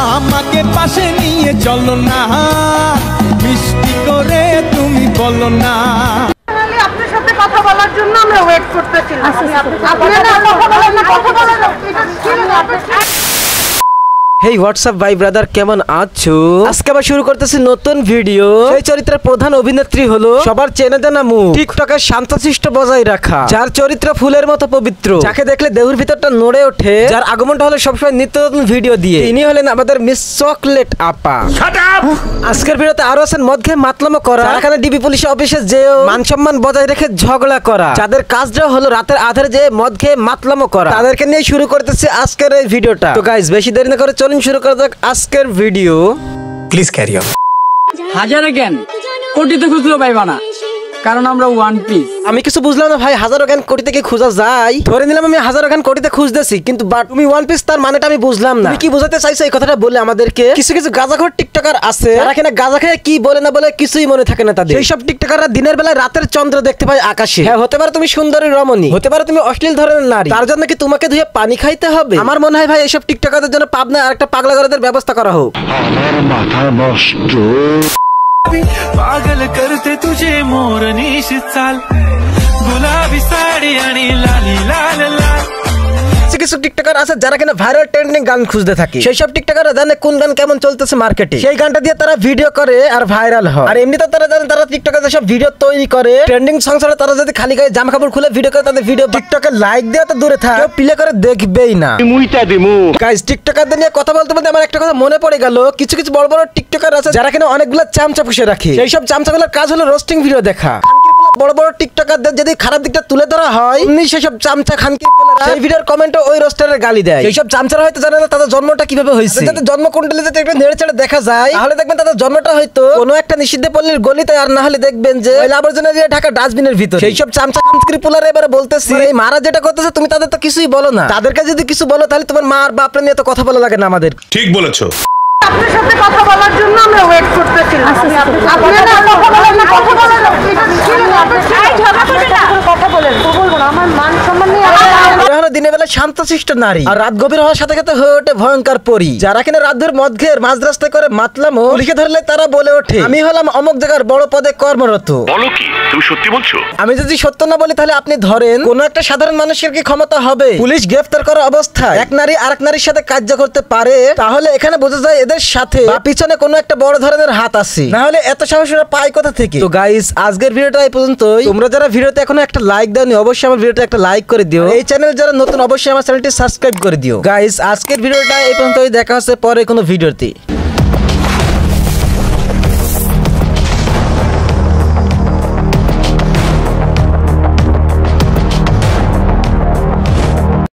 আমাকে পাশে নিয়ে চলো না, মিষ্টি করে তুমি বলো না। আপনার সাথে কথা বলার জন্য আমরা ওয়েট করতেছিলাম। হেই হোয়াটসঅ্যাপ ভাই ব্রাদার, কেমন আছো? আজকে আবার শুরু করতেছি নতুন ভিডিও। এই চরিত্রের প্রধান অভিনেত্রী হলো সবার চেনা জানা মুখ, টিকটকের শান্তশিষ্ট বজায় রাখা, যার চরিত্র ফুলের মতো পবিত্র, যাকে দেখলে দেহের ভিতরটা নড়ে ওঠে, যার আগমনটা হলো সবসময় নিত্য নতুন ভিডিও দিয়ে। ইনি হলেন আমাদের মিস চকলেট আপা। আজকের ভিডিওতে আরো আছেন মদ খেয়ে মাতলামো করা, এখানে ডিবি পুলিশ অফিসে যেও মান সম্মান বজায় রেখে ঝগড়া করা, যাদের কাজটা হলো রাতের আধারে যে মদ খেয়ে মাতলামো করা, তাদেরকে নিয়ে শুরু করতেছি আজকের এই ভিডিওটা। তো গাইস বেশি দেরি না করে চলুন শুরু করা যাক আজকের ভিডিও। Please carry on. হাজারে কেন কোটিতে খুঁজলেও পাইবা না, কারণ আমরা ওয়ান পিস। আমি কিছু বুঝলাম না ভাই, হাজারো জ্ঞান কোটিতে কি খোঁজা যায়? ধরে নিলাম আমি হাজারো জ্ঞান কোটিতে খুঁজতেছি, কিন্তু বাট তুমি ওয়ান পিস তার মানেটা আমি বুঝলাম না। তুমি কি বোঝাতে চাইছো এই কথাটা বলে আমাদেরকে? কিছু কিছু গাঁজাখোর টিকটকার আছে যারা কিনা গাঁজা খেয়ে কি বলে না বলে কিছুই মনে থাকে না তাদের। সেই সব টিকটকাররা দিনের বেলায় রাতের চন্দ্র দেখতে পায় আকাশে। হ্যাঁ, হতে পারে তুমি সুন্দরী রমণী, হতে পারে তুমি অশ্লীল ধরনের নারী, তার জন্য কি তোমাকে ধুয়ে পানি খাইতে হবে? আমার মনে হয় ভাই এইসব টিকটকারদের জন্য পাবনায় আরেকটা পাগলা ঘরের ব্যবস্থা করা হোক। আমার মাথা নষ্ট। पागल करते तुझे मोरनीश चाल, गुलाबी साडी आणि लाली लाल लाल। কিছু টিকটকার আছে যারা কিনা ভাইরাল ট্রেন্ডিং গান খুঁজতে থাকে। সেই সব টিকটকাররা জানে কোন গান কেমন চলতেছে মার্কেটে, সেই গানটা দিয়ে তারা ভিডিও করে আর ভাইরাল হয়। আর এমনিতে তারা জানে তারা টিকটকে যেসব ভিডিও তৈরি করে ট্রেন্ডিং সং ছাড়া, তারা যদি খালি গায়ে জামা কাপড় খুলে ভিডিও করে তাদের ভিডিও টিকটকে লাইক দেওয়া তো দূরে থাকে, কেউ প্লে করে দেখবেই না। গাইস টিকটকারদের নিয়ে কথা বলতে বলতে আমার একটা কথা মনে পড়ে গেল। কিছু কিছু বড় বড় টিকটকার আছে যারা কিনা অনেকগুলো চামচা পুষে রাখে। সেই সব চামচাগুলোর কাজ হলো রোস্টিং ভিডিও দেখা। বড় বড় টিকটকারদের যদি খারাপ দিকটা তুলে ধরা হয়, সেসব চামচা খানকির পোলারা সেই ভিডিওর কমেন্টে ওই রোস্টারের গালি দেয়। এইসব চামচারা হয়তো জানে না তাদের জন্মটা কিভাবে হয়েছে। যাদের জন্ম কুণ্ডলী যদি একটু নেড়ে চেড়ে দেখা যায়, তাহলে দেখবেন তাদের জন্মটা হয়তো কোনো একটা নিষিদ্ধ পল্লীর গলিতে, আর না হলে দেখবেন যে আবর্জনা দিয়ে ঢাকা ডাস্টবিনের ভিতর। সেই সব চামচা খানকির পোলারা এবারে বলতেছি, এই মারা যেটা করতেছে তুমি তাদের তো কিছুই বলো না। তাদেরকে যদি কিছু বলো তাহলে তোমার মা আর বাপরা নিয়ে তো কথা বলা লাগে না আমাদের। ঠিক বলেছো। আপনার সাথে কথা বলার জন্য আমরা ওয়েট করতেছিলাম। আমার মান সম্মান নিয়ে দিনের বেলা শান্তশিষ্ট নারী, আর রাত গভীর হওয়ার সাথে সাথে হয়ে ওঠে ভয়ঙ্কর পরী, যারা কিনা রাত ধরে মদ খেয়ে মাঝ রাস্তায় করে মাতলামো, পুলিশে ধরলে তারা বলে ওঠে আমি হলাম অমুক জায়গার বড় পদে কর্মরত। বলো কি তুমি সত্যি বলছো? আমি যদি সত্য না বলি তাহলে আপনি ধরেন কোন একটা সাধারণ মানুষের কি ক্ষমতা হবে পুলিশ গ্রেফতার করা অবস্থায় এক নারী আরেক নারীর সাথে কার্য করতে পারে? তাহলে এখানে বোঝা যায় এদের সাথে বা পিছনে কোনো একটা বড় ধরনের হাত আছে, না হলে এত সাহস ওরা পায় কোথা থেকে? তো গাইস আজকের ভিডিওটা এই পর্যন্তই। তোমরা যারা ভিডিওতে এখনো একটা লাইক দাওনি অবশ্যই আমার ভিডিওটা একটা লাইক করে দিও। এই চ্যানেল যারা নতুন অবশ্যই আমার চ্যানেলটি সাবস্ক্রাইব করে দিও। গাইস আজকের ভিডিওটা এই পর্যন্তই, দেখা হচ্ছে পরে কোনো ভিডিওতে।